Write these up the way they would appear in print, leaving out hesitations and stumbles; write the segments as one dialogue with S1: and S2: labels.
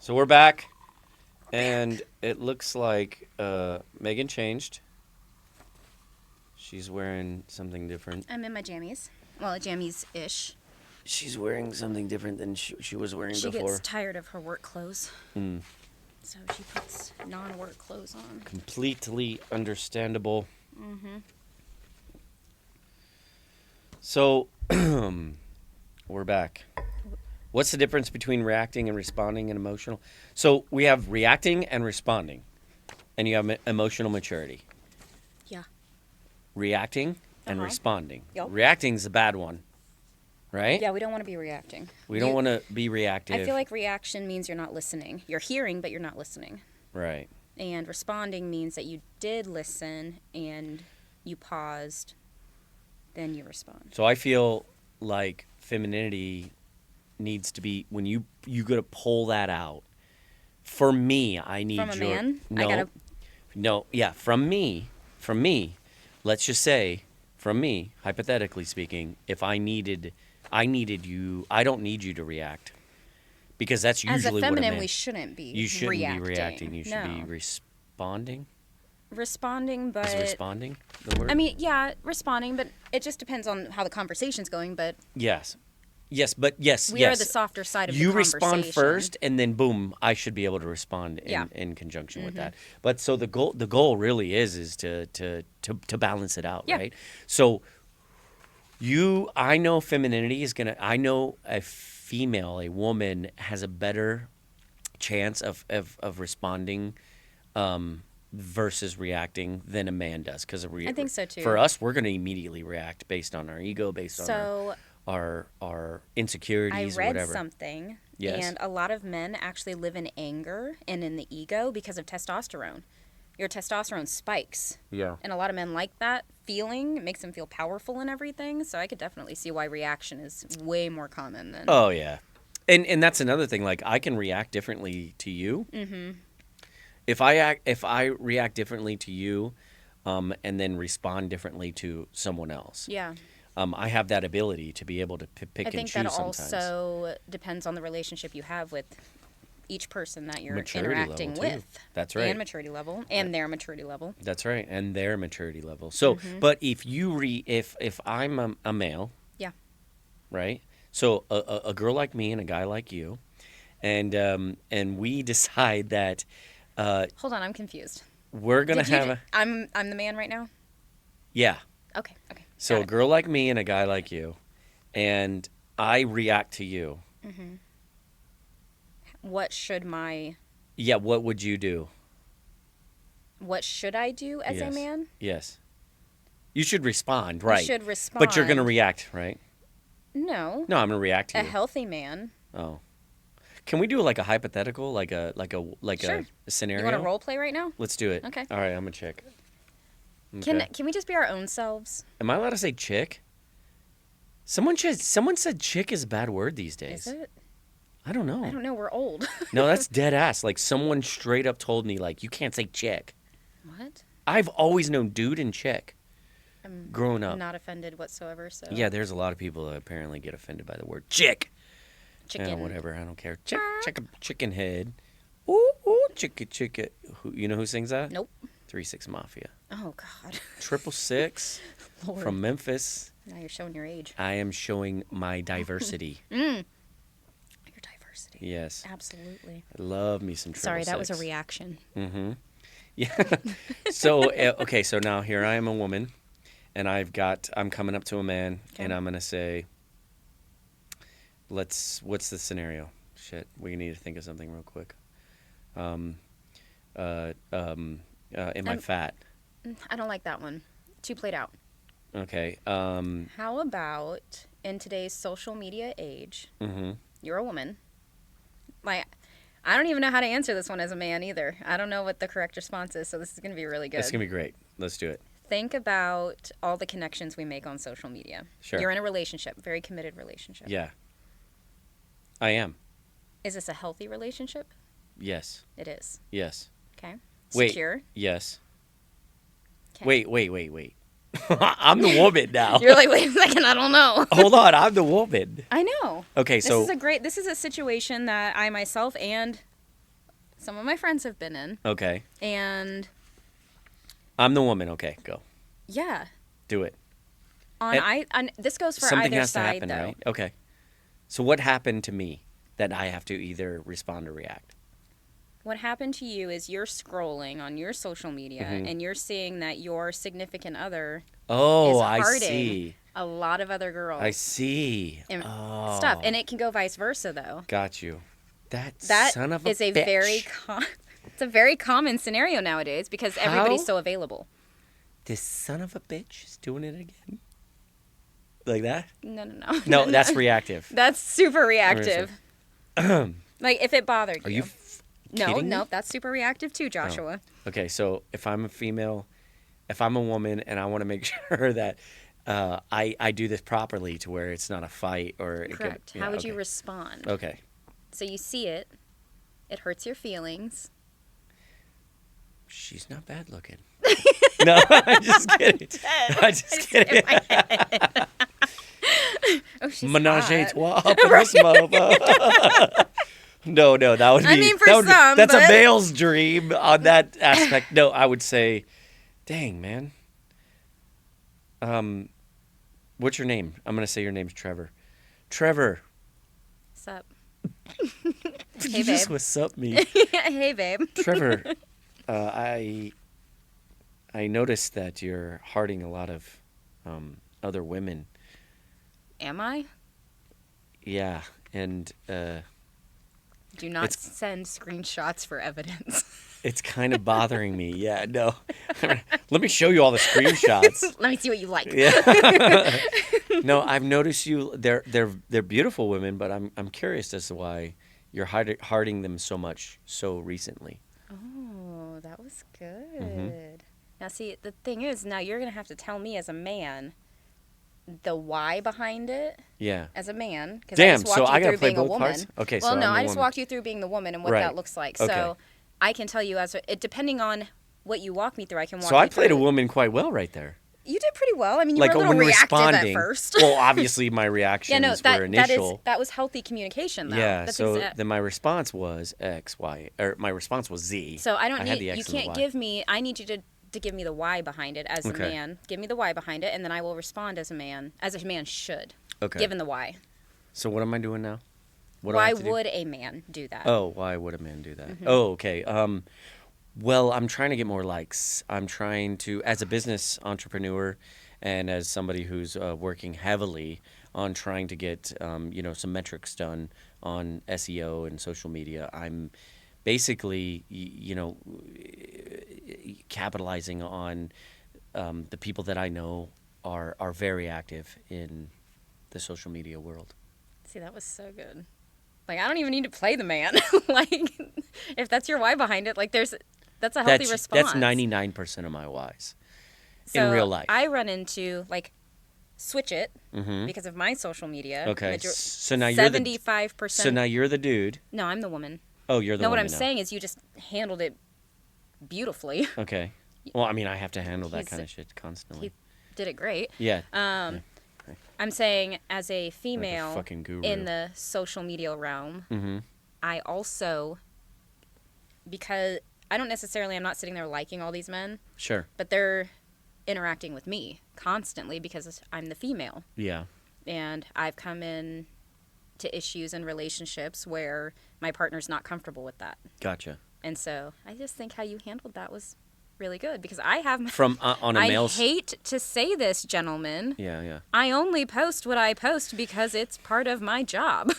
S1: So we're back, and it looks like Megan changed. She's wearing something different.
S2: I'm in my jammies. Well, jammies-ish.
S1: She's wearing something different than she was wearing
S2: She
S1: before.
S2: gets tired of her work clothes.
S1: Mm.
S2: So she puts non-work clothes on.
S1: Completely understandable.
S2: Mm-hmm.
S1: So, we're back. What's the difference between reacting and responding and emotional? So we have reacting and responding, and you have emotional maturity.
S2: Yeah.
S1: Reacting and responding.
S2: Yep.
S1: Reacting's the bad one, right?
S2: Yeah, we don't want to be reacting.
S1: We don't want to be reactive.
S2: I feel like reaction means you're not listening. You're hearing, but you're not listening.
S1: Right.
S2: And responding means that you did listen and you paused, then you respond.
S1: So I feel like femininity needs to be, when you gotta pull that out. For me, I need
S2: From a man?
S1: From me. Let's just say, from me, hypothetically speaking, if I needed you, I don't need you to react, because that's usually
S2: as a
S1: what
S2: feminine,
S1: a man.
S2: we shouldn't be.
S1: You shouldn't
S2: reacting.
S1: be reacting. You should be responding.
S2: Responding, but
S1: Is responding the word?
S2: I mean, yeah, responding, but it just depends on how the conversation's going. But
S1: yes, we
S2: are the softer side of the conversation.
S1: You respond first, and then boom, I should be able to respond in conjunction with that. But so the goal really is to balance it out, right? So I know femininity is gonna. I know a woman has a better chance of responding versus reacting than a man does, because
S2: I think so too.
S1: For us, we're gonna immediately react based on our ego, based on our insecurities or whatever.
S2: I read something,
S1: yes.
S2: And a lot of men actually live in anger and in the ego because of testosterone. Your testosterone spikes.
S1: Yeah.
S2: And a lot of men like that feeling. It makes them feel powerful and everything. So I could definitely see why reaction is way more common than...
S1: Oh, yeah. And that's another thing. Like, I can react differently to you. Mm-hmm. If I react differently to you and then respond differently to someone else.
S2: Yeah.
S1: I have that ability to be able to pick and choose sometimes.
S2: I think that also depends on the relationship you have with each person that you're
S1: maturity
S2: interacting with.
S1: That's right.
S2: And maturity level, and their maturity level.
S1: That's right, and their maturity level. So, but if if I'm a male,
S2: yeah,
S1: right. So a girl like me and a guy like you, and we decide that.
S2: Hold on, I'm confused.
S1: We're gonna
S2: I'm the man right now.
S1: Yeah.
S2: Okay.
S1: So a girl like me and a guy like you, and I react to you.
S2: Mm-hmm. What should my...
S1: Yeah, what would you do?
S2: What should I do as a man?
S1: Yes. You should respond, right?
S2: You should respond.
S1: But you're going to react, right?
S2: No.
S1: No, I'm going to react to you.
S2: A healthy man.
S1: Oh. Can we do like a hypothetical, like a
S2: Sure.
S1: a scenario?
S2: You want to role play right now?
S1: Let's do it.
S2: Okay.
S1: All right, I'm going to check. Okay.
S2: Can we just be our own selves?
S1: Am I allowed to say chick? Someone said chick is a bad word these days.
S2: Is it?
S1: I don't know.
S2: I don't know. We're old.
S1: No, that's dead ass. Like, someone straight up told me, like, you can't say chick.
S2: What?
S1: I've always known dude and chick growing up.
S2: I'm not offended whatsoever. So.
S1: Yeah, there's a lot of people that apparently get offended by the word chick.
S2: Chicken.
S1: Whatever, I don't care. Chicken head. Ooh, chicka. You know who sings that?
S2: Nope.
S1: 3-6 Mafia.
S2: Oh, God.
S1: 666
S2: Lord.
S1: From Memphis.
S2: Now you're showing your age.
S1: I am showing my diversity.
S2: Your diversity.
S1: Yes.
S2: Absolutely.
S1: I love me some 666.
S2: Sorry, that was a reaction.
S1: Mm-hmm. Yeah. So, okay, so now here I am a woman, and I'm coming up to a man, and I'm going to say, what's the scenario? Shit, we need to think of something real quick. Am I fat?
S2: I don't like that one. Too played out.
S1: Okay.
S2: How about in today's social media age, you're a woman. Like, I don't even know how to answer this one as a man either. I don't know what the correct response is, so this is going to be really good.
S1: It's going to be great. Let's do it.
S2: Think about all the connections we make on social media.
S1: Sure.
S2: You're in a relationship, very committed relationship.
S1: Yeah. I am.
S2: Is this a healthy relationship?
S1: Yes.
S2: It is.
S1: Yes.
S2: Okay.
S1: Wait.
S2: Secure?
S1: Yes.
S2: Okay.
S1: Wait. I'm the woman now.
S2: You're like, wait a second, I don't know.
S1: Hold on, I'm the woman.
S2: I know.
S1: Okay, so
S2: This is a situation that I myself and some of my friends have been in.
S1: Okay.
S2: And
S1: I'm the woman. Okay, go.
S2: yeah.
S1: Do it.
S2: This goes for
S1: something
S2: either
S1: has
S2: side,
S1: to happen,
S2: though.
S1: right? Okay. So what happened to me that I have to either respond or react?
S2: What happened to you is you're scrolling on your social media and you're seeing that your significant other is
S1: I
S2: hearting
S1: see.
S2: a lot of other girls.
S1: I see.
S2: And stuff. And it can go vice versa, though.
S1: Got you. That son of a
S2: is a
S1: bitch.
S2: it's a very common scenario nowadays because everybody's so available.
S1: This son of a bitch is doing it again. Like that?
S2: No.
S1: No, that's reactive.
S2: That's super reactive. Like if it bothered you.
S1: Are you kidding me?
S2: No, that's super reactive too, Joshua.
S1: Oh. Okay, so if I'm a female, if I'm a woman and I want to make sure that I do this properly to where it's not a fight or...
S2: Correct. How would you respond?
S1: Okay.
S2: So you see it. It hurts your feelings.
S1: She's not bad looking. No, I'm just kidding. I'm just kidding.
S2: Oh, she's
S1: Menage
S2: hot.
S1: a trois up in this mofo. No, that would be...
S2: I mean, for some,
S1: that's
S2: but...
S1: a male's dream on that aspect. No, I would say, dang, man. What's your name? I'm going to say your name's Trevor. Trevor.
S2: Sup?
S1: You
S2: Hey,
S1: just
S2: babe.
S1: what's up me.
S2: Hey, babe.
S1: Trevor, I noticed that you're hearting a lot of other women.
S2: Am I?
S1: Yeah, and
S2: Do not send screenshots for evidence.
S1: it's kind of bothering me. Yeah, no. Let me show you all the screenshots.
S2: Let me see what you like.
S1: Yeah. No, I've noticed you. They're beautiful women, but I'm curious as to why you're hearting them so much so recently.
S2: Oh, that was good. Now, see, the thing is, now you're going to have to tell me as a man the why behind it.
S1: Yeah.
S2: As a man.
S1: Damn,
S2: so
S1: I got to play
S2: being a
S1: both
S2: woman.
S1: parts? Okay,
S2: well,
S1: so
S2: no,
S1: I'm the
S2: I just
S1: woman.
S2: walked you through being the woman and what
S1: Right.
S2: that looks like.
S1: Okay.
S2: So I can tell you, depending on what you walk me through, I can walk
S1: So
S2: you
S1: I played
S2: through.
S1: a woman quite well right there.
S2: You did pretty well. I mean, you
S1: Like
S2: were a little
S1: when
S2: reactive
S1: responding.
S2: at first.
S1: Well, obviously my reactions were initial.
S2: That was healthy communication, though.
S1: Yeah,
S2: That's
S1: so then my response was X, Y, or my response was Z.
S2: So I don't
S1: had
S2: need,
S1: the X
S2: you
S1: and the
S2: can't
S1: Y.
S2: give me, I need you to give me the why behind it as a man. Give me the why behind it, and then I will respond as a man should.
S1: Okay.
S2: Given the why.
S1: So what am I doing now? What do I
S2: Why
S1: have to do?
S2: would a man do that?
S1: Oh, why would a man do that? Oh, okay. Well, I'm trying to get more likes. I'm trying to, as a business entrepreneur and as somebody who's working heavily on trying to get, some metrics done on SEO and social media, I'm basically, capitalizing on the people that I know are very active in the social media world.
S2: See, that was so good. Like, I don't even need to play the man. Like, if that's your why behind it, like, that's a healthy response.
S1: That's 99% of my whys
S2: so
S1: in real life.
S2: I run into, like, switch it because of my social media.
S1: Okay, so now you're
S2: 75%.
S1: So now you're the dude.
S2: No, I'm the woman.
S1: Oh, you're the
S2: no,
S1: woman.
S2: what I'm saying is you just handled it beautifully.
S1: Okay. Well, I mean, I have to handle that kind of shit constantly.
S2: He did it great.
S1: Yeah.
S2: I'm saying as a female
S1: like a fucking guru.
S2: in the social media realm, I also, because I'm not sitting there liking all these men.
S1: Sure.
S2: But they're interacting with me constantly because I'm the female.
S1: Yeah.
S2: And I've come in to issues and relationships where my partner's not comfortable with that.
S1: Gotcha.
S2: And so I just think how you handled that was really good because I have
S1: from on a male.
S2: I hate to say this, gentlemen.
S1: Yeah.
S2: I only post what I post because it's part of my job.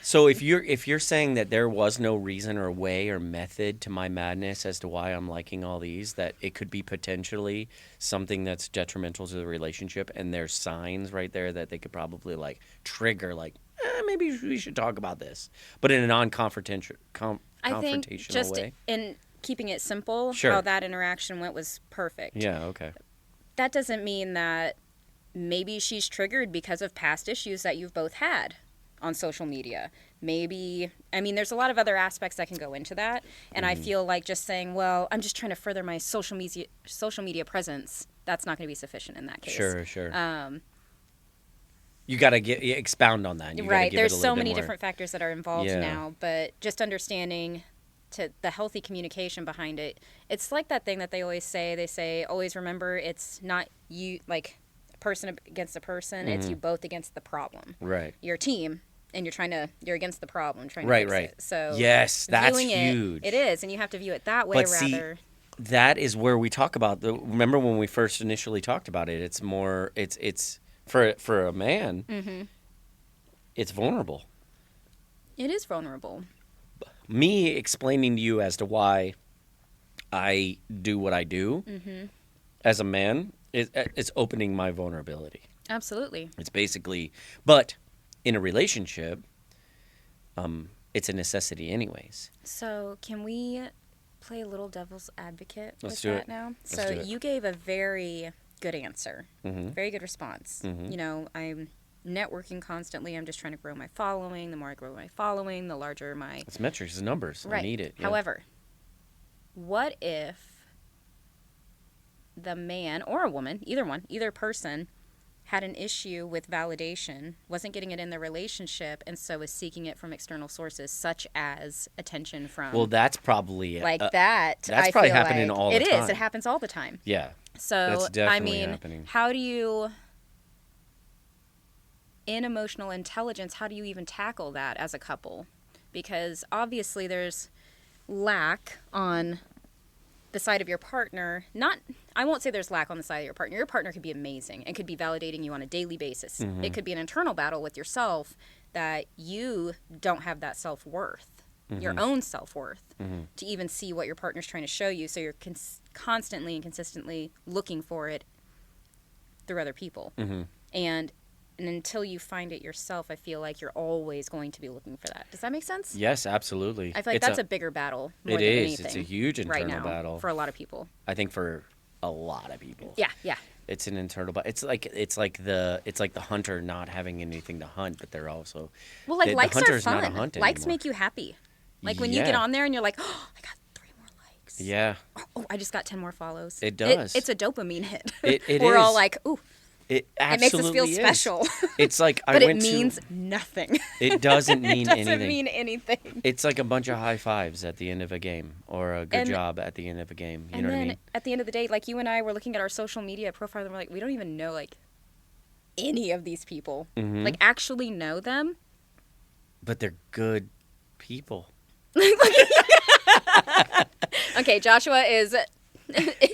S1: So if you're saying that there was no reason or way or method to my madness as to why I'm liking all these, that it could be potentially something that's detrimental to the relationship, and there's signs right there that they could probably like trigger, like maybe we should talk about this, but in a non-confrontational
S2: I think just
S1: way.
S2: in keeping it simple,
S1: Sure.
S2: how that interaction went was perfect.
S1: Yeah. Okay.
S2: That doesn't mean that maybe she's triggered because of past issues that you've both had on social media. Maybe, I mean, there's a lot of other aspects that can go into that. And I feel like just saying, well, I'm just trying to further my social media presence, that's not going to be sufficient in that case.
S1: Sure. You got to expound on that.
S2: Right. There's so many different factors that are involved now. But just understanding to the healthy communication behind it. It's like that thing that they always say. They say, always remember, it's not you, like, person against a person. It's you both against the problem.
S1: Right.
S2: You're a team, and you're against the problem, trying to
S1: Right,
S2: fix
S1: right.
S2: it. So
S1: yes, that's
S2: viewing
S1: huge.
S2: It is, and you have to view it that way
S1: But
S2: rather.
S1: See, that is where we talk about remember when we first initially talked about it, it's more, it's for a man, it's vulnerable.
S2: It is vulnerable.
S1: Me explaining to you as to why I do what I do as a man is opening my vulnerability.
S2: Absolutely.
S1: It's basically, but in a relationship, it's a necessity anyways.
S2: So can we play a little devil's advocate
S1: Let's
S2: with
S1: do
S2: that
S1: it.
S2: now?
S1: Let's
S2: So
S1: do it.
S2: you gave a very good answer, very good response. You know, I'm networking constantly. I'm just trying to grow my following. The more I grow my following, the larger my...
S1: It's metrics, it's numbers.
S2: Right.
S1: I need it. Yeah.
S2: However, what if the man or a woman, either one, either person, had an issue with validation, wasn't getting it in the relationship, and so was seeking it from external sources, such as attention from...
S1: Well, that's probably
S2: like that.
S1: That's
S2: I
S1: probably
S2: feel
S1: happening
S2: like
S1: all the
S2: it
S1: time.
S2: is. It happens all the time.
S1: Yeah.
S2: So,
S1: That's definitely
S2: I mean,
S1: happening.
S2: how do you... in emotional intelligence, how do you even tackle that as a couple? Because obviously there's lack on the side of your partner. Not, I won't say there's lack on the side of your partner. Your partner could be amazing and could be validating you on a daily basis. It could be an internal battle with yourself that you don't have that self-worth, your own self-worth, to even see what your partner's trying to show you. So you're constantly and consistently looking for it through other people. And until you find it yourself, I feel like you're always going to be looking for that. Does that make sense?
S1: Yes, absolutely.
S2: I feel like that's a bigger battle more
S1: it
S2: than
S1: is.
S2: anything.
S1: It's a huge internal
S2: right now
S1: battle
S2: for a lot of people.
S1: I think for a lot of people.
S2: Yeah, yeah.
S1: It's an internal battle. It's like the hunter not having anything to hunt, but they're also
S2: Well, like,
S1: the
S2: likes are
S1: hunter's
S2: fun.
S1: not a hunt
S2: Likes
S1: anymore.
S2: make you happy. Like when you get
S1: Yeah.
S2: on there and you're like, oh, I got 3 more likes.
S1: Yeah,
S2: Oh, I just got 10 more follows.
S1: It does.
S2: It's a dopamine hit.
S1: It
S2: We're all
S1: is.
S2: like, ooh,
S1: it
S2: it makes us feel
S1: absolutely is.
S2: special.
S1: It's like
S2: But it means nothing.
S1: It doesn't mean
S2: It doesn't
S1: anything.
S2: mean anything.
S1: It's like a bunch of high fives at the end of a game, or a good
S2: And-
S1: job at the end of a game. You
S2: And
S1: know
S2: then
S1: what I mean?
S2: at the end of the day, like you and I were looking at our social media profile and we're like, we don't even know like any of these people. Like actually know them.
S1: But they're good people.
S2: Okay, Joshua is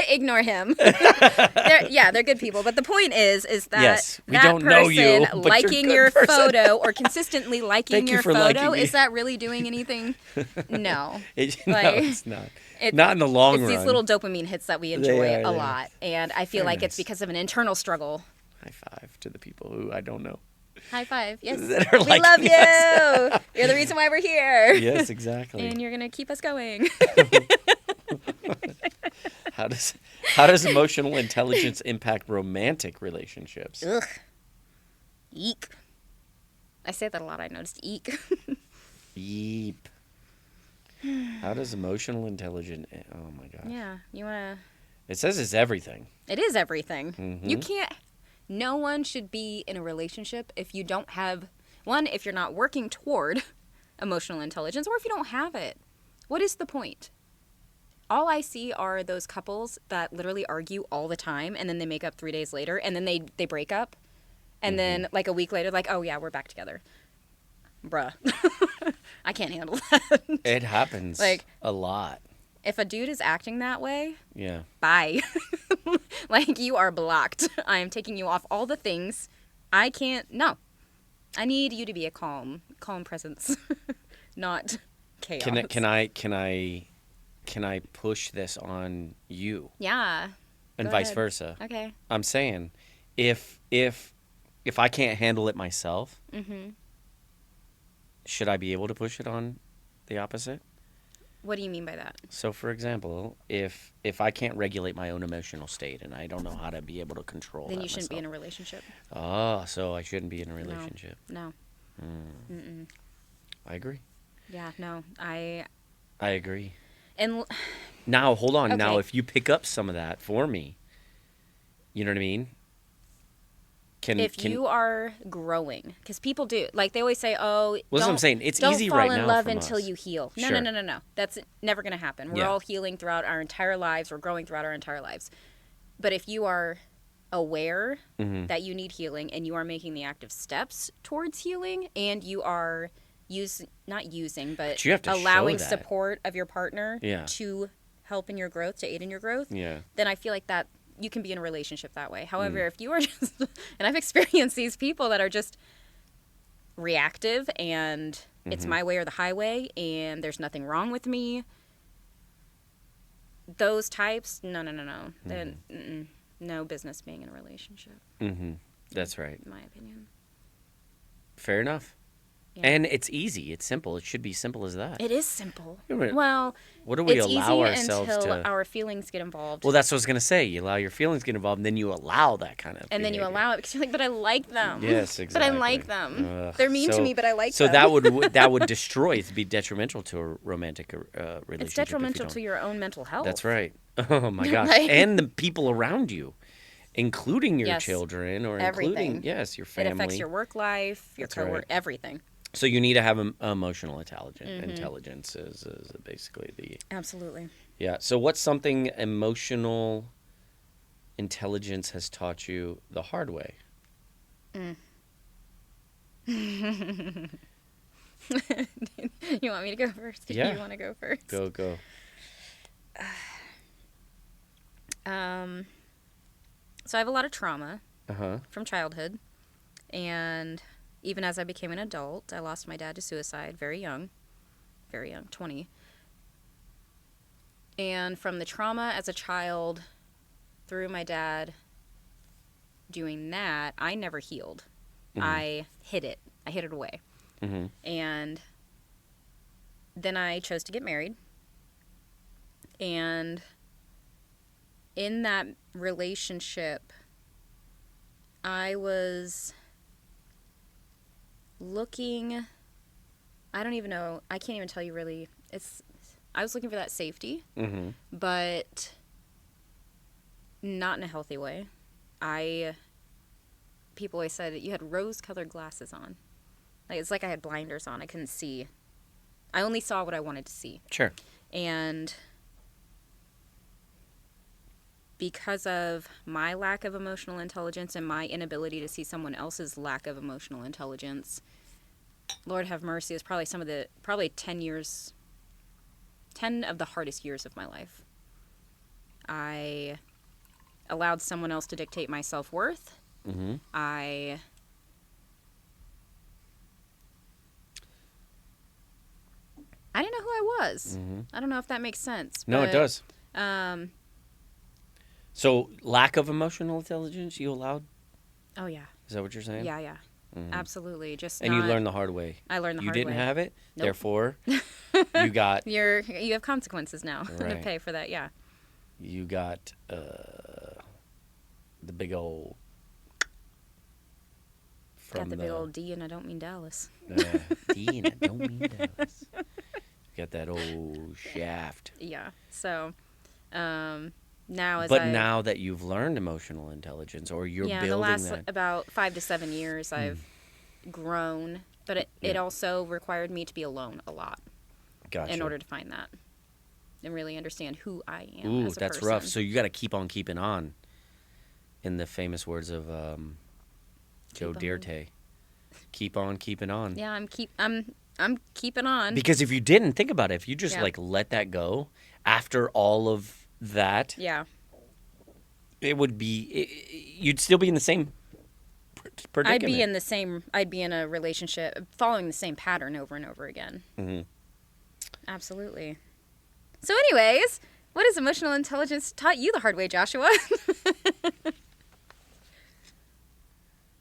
S2: ignore him. They're good people. But the point is that
S1: Yes, we
S2: that
S1: don't
S2: person
S1: know you, but you're a
S2: liking
S1: good
S2: your
S1: person.
S2: photo or consistently liking
S1: Thank you
S2: your
S1: for liking
S2: photo,
S1: me.
S2: is that really doing anything? No.
S1: No,
S2: Like,
S1: it's not. Not in the long
S2: it's
S1: run.
S2: these little dopamine hits that we enjoy
S1: are,
S2: a
S1: they are.
S2: lot. And I feel
S1: Very
S2: like it's
S1: nice.
S2: because of an internal struggle.
S1: High five to the people who I don't know.
S2: High five. Yes.
S1: That are
S2: We
S1: liking
S2: love
S1: us.
S2: you. You're the reason why we're here.
S1: Yes, exactly.
S2: And you're going to keep us going.
S1: How does emotional intelligence impact romantic relationships?
S2: Ugh. Eek. I say that a lot, I noticed. Eek.
S1: Yeep. How does emotional intelligence? Oh my gosh.
S2: Yeah. You want to...
S1: It says it's everything.
S2: It is everything. You can't... No one should be in a relationship if you don't have... One, if you're not working toward emotional intelligence, or if you don't have it. What is the point? All I see are those couples that literally argue all the time, and then they make up 3 days later, and then they break up. And then, like, a week later, like, oh, yeah, we're back together. Bruh. I can't handle that.
S1: It happens
S2: Like-
S1: a lot.
S2: If a dude is acting that way,
S1: Yeah.
S2: bye. Like, you are blocked. I am taking you off all the things. I can't... No. I need you to be a calm presence, not chaos.
S1: Can I push this on you?
S2: Yeah.
S1: And
S2: Go
S1: vice
S2: ahead.
S1: versa.
S2: Okay.
S1: I'm saying, if I can't handle it myself, should I be able to push it on the opposite?
S2: What do you mean by that?
S1: So, for example, if I can't regulate my own emotional state and I don't know how to be able to control
S2: Then
S1: that
S2: you shouldn't be in a
S1: myself.
S2: relationship.
S1: Oh, so I shouldn't be in a relationship.
S2: No.
S1: I agree.
S2: Yeah, no. I
S1: agree.
S2: and
S1: Now, hold on. Now,
S2: Okay.
S1: if you pick up some of that for me, you know what I mean?
S2: you are growing, because people do, like, they always say, oh,
S1: Well, that's what I'm saying. It's
S2: don't
S1: easy
S2: fall
S1: right
S2: in
S1: now
S2: love
S1: from
S2: until
S1: us.
S2: you heal.
S1: Sure.
S2: No. That's never going to happen. We're
S1: Yeah.
S2: all healing throughout our entire lives. We're growing throughout our entire lives. But if you are aware that you need healing and you are making the active steps towards healing, and you are not using, but
S1: you have to show
S2: allowing
S1: that.
S2: support of your partner
S1: Yeah.
S2: to help in your growth, to aid in your growth,
S1: Yeah.
S2: then I feel like that you can be in a relationship that way. However, if you are just, and I've experienced these people that are just reactive and it's my way or the highway and there's nothing wrong with me. Those types, no. Then no business being in a relationship.
S1: That's right.
S2: In my opinion.
S1: Fair enough.
S2: Yeah.
S1: And it's easy. It's simple. It should be simple as that.
S2: It is simple.
S1: Yeah,
S2: Well,
S1: what do we
S2: it's
S1: allow
S2: easy
S1: ourselves
S2: until
S1: to?
S2: our feelings get involved.
S1: Well, that's what I was gonna say. You allow your feelings to get involved, and then you allow that kind of.
S2: And then you
S1: behavior.
S2: allow it because you're like, but I like them.
S1: Yes, exactly.
S2: But I like them.
S1: Ugh.
S2: They're mean to me, but I like
S1: so
S2: them.
S1: that would destroy. It'd be detrimental to a romantic relationship.
S2: It's detrimental to your own mental health.
S1: That's right. Oh my gosh,
S2: Like-
S1: and the people around you, including your
S2: Yes.
S1: children or
S2: Everything.
S1: including your
S2: It
S1: family.
S2: affects your work life, your
S1: That's
S2: coworker,
S1: right.
S2: everything.
S1: So you need to have emotional intelligence is basically the
S2: Absolutely.
S1: yeah. So what's something emotional intelligence has taught you the hard way?
S2: You want me to go first?
S1: Yeah.
S2: You want to go first?
S1: Go.
S2: So I have a lot of trauma
S1: Uh-huh.
S2: from childhood, and even as I became an adult, I lost my dad to suicide very young, 20. And from the trauma as a child through my dad doing that, I never healed. I hid it. I hid it away. And then I chose to get married. And in that relationship, I was looking, I don't even know, I can't even tell you really, I was looking for that safety, but not in a healthy way. People always said that you had rose-colored glasses on. Like, it's like I had blinders on. I couldn't see. I only saw what I wanted to see.
S1: Sure.
S2: And because of my lack of emotional intelligence and my inability to see someone else's lack of emotional intelligence, Lord have mercy, is probably 10 of the hardest years of my life. I allowed someone else to dictate my self-worth. I didn't know who I was. I don't know if that makes sense.
S1: No,
S2: but,
S1: it does. So lack of emotional intelligence you allowed?
S2: Oh, yeah.
S1: Is that what you're saying?
S2: Yeah. Absolutely.
S1: And you learned the hard way.
S2: I learned the hard
S1: way. You didn't have it, therefore you got...
S2: You have consequences now to
S1: Right.
S2: pay for that, yeah.
S1: You got the big old...
S2: Got the big old D, and I don't mean Dallas.
S1: D, and I don't mean Dallas. Got that old shaft.
S2: Yeah. So, now
S1: now that you've learned emotional intelligence, or you're building
S2: the last
S1: that...
S2: about 5 to 7 years, I've grown, but it also required me to be alone a lot.
S1: Gotcha.
S2: In order to find that and really understand who I am.
S1: Ooh,
S2: as a
S1: that's
S2: person.
S1: rough. So you got to keep on keeping on. In the famous words of Joe Dierte, keep on keeping on.
S2: Yeah, I'm keeping on.
S1: Because if you didn't, think about it. If you just let that go after all of that, it would be. You'd still be in the same predicament.
S2: I'd be in a relationship following the same pattern over and over again. Absolutely. So, anyways, what has emotional intelligence taught you the hard way, Joshua?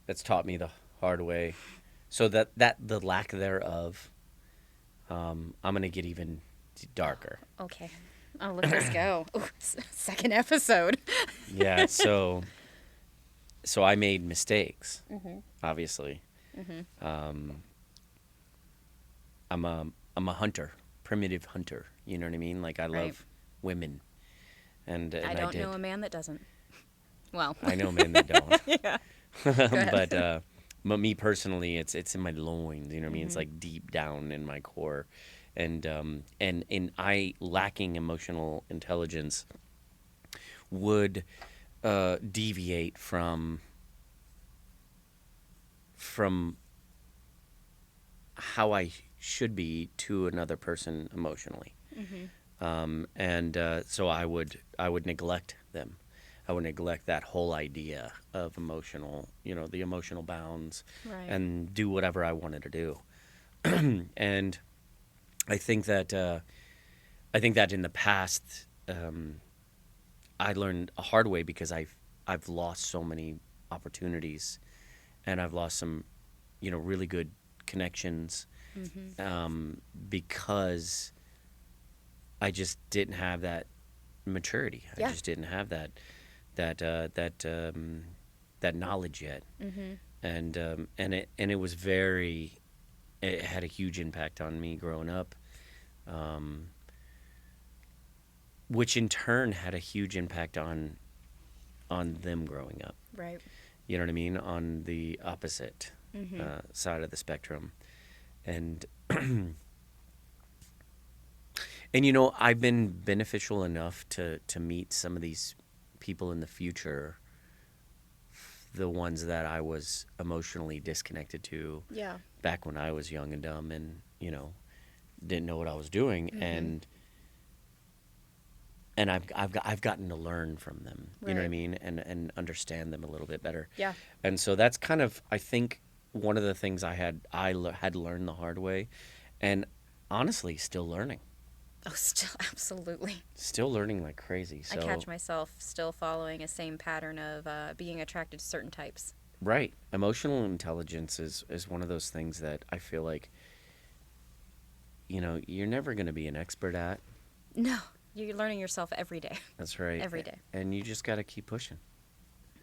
S1: That's taught me the hard way. So that the lack thereof, I'm gonna get even darker.
S2: Okay. Oh, look at this go. Ooh, second episode.
S1: Yeah. So I made mistakes. Obviously. I'm a hunter, primitive hunter. You know what I mean? Like I love women, and
S2: I don't know a man that doesn't. Well,
S1: I know men that don't.
S2: Yeah.
S1: But me personally, it's in my loins. You know what I mean? It's like deep down in my core, and I lacking emotional intelligence would deviate from how I should be to another person emotionally. And so I would neglect them. I would neglect that whole idea of emotional, the emotional bounds,
S2: Right.
S1: and do whatever I wanted to do. And I think that in the past, I learned a hard way because I've lost so many opportunities, and I've lost some, really good connections, because I just didn't have that maturity.
S2: Yeah.
S1: I just didn't have that knowledge yet, and it was it had a huge impact on me growing up, which in turn had a huge impact on them growing up.
S2: Right.
S1: You know what I mean? On the opposite side of the spectrum, and and I've been beneficial enough to meet some of these people in the future, the ones that I was emotionally disconnected to
S2: Yeah.
S1: back when I was young and dumb and, didn't know what I was doing. And I've gotten to learn from them, you know what I
S2: Right.
S1: mean? And understand them a little bit better.
S2: Yeah.
S1: And so that's kind of, I think, one of the things I had learned the hard way, and honestly still learning.
S2: Oh, still, absolutely.
S1: Still learning like crazy. So
S2: I catch myself still following a same pattern of being attracted to certain types.
S1: right. Emotional intelligence is one of those things that I feel like, you're never going to be an expert at.
S2: No, you're learning yourself every day.
S1: That's right.
S2: Every day.
S1: And you just got to keep pushing.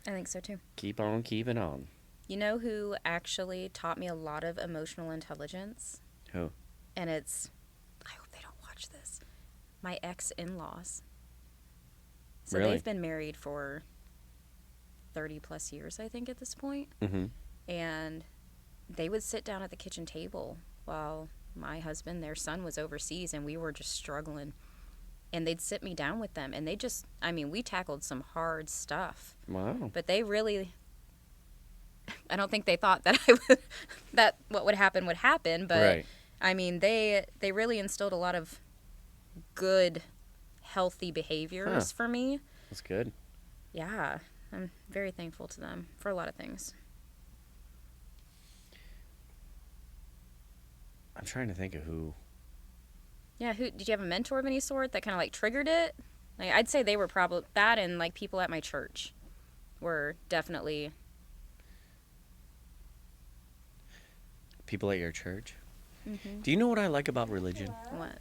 S2: I think so too.
S1: Keep on keeping on.
S2: You know who actually taught me a lot of emotional intelligence?
S1: Who?
S2: And I hope they don't watch this. My ex-in-laws. So
S1: Really?
S2: they've been married for 30 plus years, I think, at this point.
S1: Mm-hmm.
S2: And they would sit down at the kitchen table while my husband, their son, was overseas, and we were just struggling. And they'd sit me down with them, and we tackled some hard stuff.
S1: Wow.
S2: But they really, I don't think they thought that that what would happen, but
S1: Right.
S2: They really instilled a lot of good, healthy behaviors for me.
S1: That's good.
S2: Yeah, I'm very thankful to them for a lot of things.
S1: I'm trying to think of who.
S2: Yeah, did you have a mentor of any sort that kind of like triggered it? Like, I'd say they were probably that, and like people at my church were definitely.
S1: People at your church?
S2: Mm-hmm.
S1: Do you know what I like about religion?
S2: What?